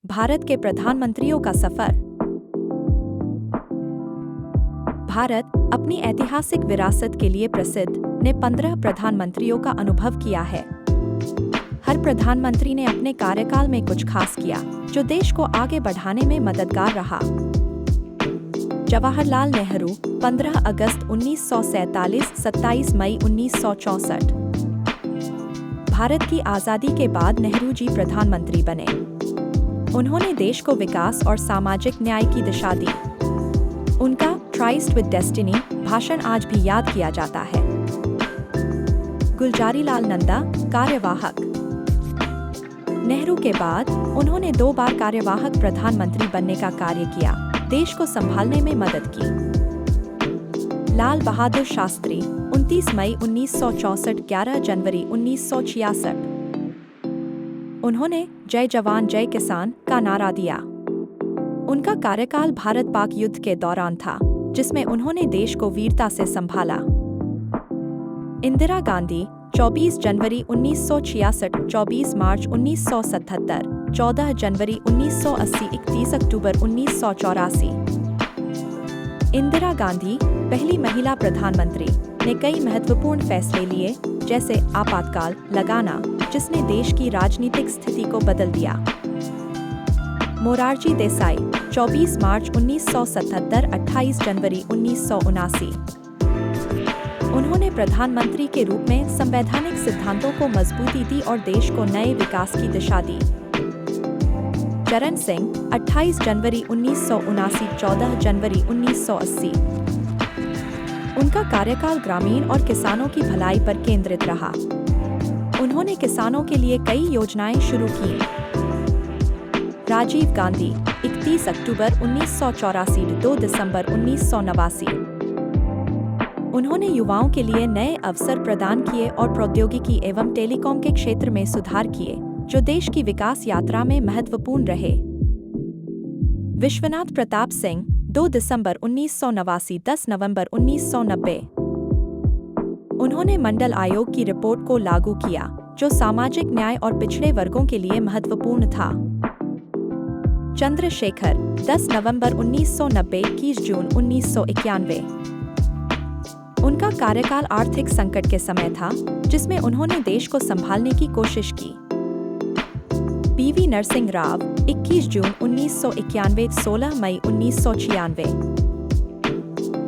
भारत के प्रधानमंत्रियों का सफर। भारत अपनी ऐतिहासिक विरासत के लिए प्रसिद्ध ने 15 प्रधानमंत्रियों का अनुभव किया है। हर प्रधानमंत्री ने अपने कार्यकाल में कुछ खास किया जो देश को आगे बढ़ाने में मददगार रहा। जवाहरलाल नेहरू 15 अगस्त 1947 27 मई 1964। भारत की आज़ादी के बाद नेहरू जी प्रधानमंत्री बने। उन्होंने देश को विकास और सामाजिक न्याय की दिशा दी। उनका ट्राइस्ट विद डेस्टिनी भाषण आज भी याद किया जाता है। गुलजारीलाल नंदा कार्यवाहक। नेहरू के बाद उन्होंने 2 बार कार्यवाहक प्रधानमंत्री बनने का कार्य किया, देश को संभालने में मदद की। लाल बहादुर शास्त्री 29 मई 1964 11 जनवरी 1966। उन्होंने जय जवान जय किसान का नारा दिया। उनका कार्यकाल भारत पाक युद्ध के दौरान था, जिसमें उन्होंने देश को वीरता से संभाला। इंदिरा गांधी 24 जनवरी 1966 24 मार्च 1977 14 जनवरी 1980 31 अक्टूबर 1984। इंदिरा गांधी पहली महिला प्रधानमंत्री ने कई महत्वपूर्ण फैसले लिए, जैसे आपातकाल लगाना, जिसने देश की राजनीतिक स्थिति को बदल दिया। मोरारजी देसाई 24 मार्च 1977 28 जनवरी 1979। उन्होंने प्रधानमंत्री के रूप में संवैधानिक सिद्धांतों को मजबूती दी और देश को नए विकास की दिशा दी। चरण सिंह 28 जनवरी 1979 14 जनवरी 1980। उनका कार्यकाल ग्रामीण और किसानों की भलाई पर केंद्रित रहा। उन्होंने किसानों के लिए कई योजनाएं शुरू की। राजीव गांधी 31 अक्टूबर 1984 2 दिसंबर 1989। उन्होंने युवाओं के लिए नए अवसर प्रदान किए और प्रौद्योगिकी एवं टेलीकॉम के क्षेत्र में सुधार किए, जो देश की विकास यात्रा में महत्वपूर्ण रहे। विश्वनाथ प्रताप सिंह 2 दिसंबर 1989 10 नवंबर 1990। उन्होंने मंडल आयोग की रिपोर्ट को लागू किया, जो सामाजिक न्याय और पिछड़े वर्गों के लिए महत्वपूर्ण था। चंद्रशेखर 10 नवंबर 1990 21 जून 1991। उनका कार्यकाल आर्थिक संकट के समय था, जिसमें उन्होंने देश को संभालने की कोशिश की। पीवी नरसिंह राव 21 जून 1991 16 मई 1996।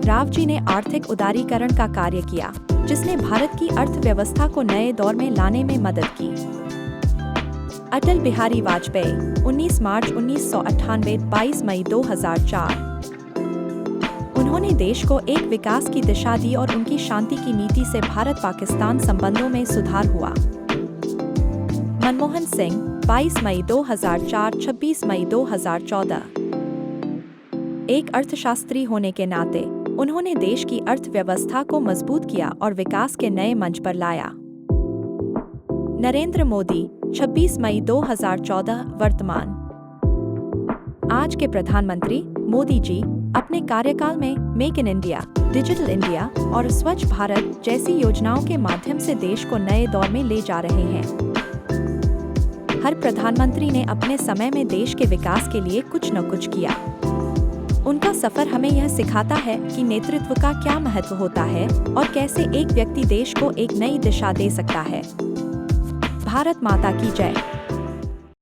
राव जी ने आर्थिक उदारीकरण का कार्य किया, जिसने भारत की अर्थव्यवस्था को नए दौर में लाने में मदद की। अटल बिहारी वाजपेयी 19 मार्च 1998 22 मई 2004। उन्होंने देश को एक विकास की दिशा दी और उनकी शांति की नीति से भारत पाकिस्तान संबंधों में सुधार हुआ। मनमोहन सिंह 22 मई 2004 26 मई 2014। एक अर्थशास्त्री होने के नाते उन्होंने देश की अर्थव्यवस्था को मजबूत किया और विकास के नए मंच पर लाया। नरेंद्र मोदी 26 मई 2014 वर्तमान। आज के प्रधानमंत्री मोदी जी अपने कार्यकाल में make in India, digital India और स्वच्छ भारत जैसी योजनाओं के माध्यम से देश को नए दौर में ले जा रहे हैं। हर प्रधानमंत्री ने अपने समय में देश के विकास के लिए कुछ न कुछ किया। उनका सफर हमें यह सिखाता है कि नेतृत्व का क्या महत्व होता है और कैसे एक व्यक्ति देश को एक नई दिशा दे सकता है। भारत माता की जय।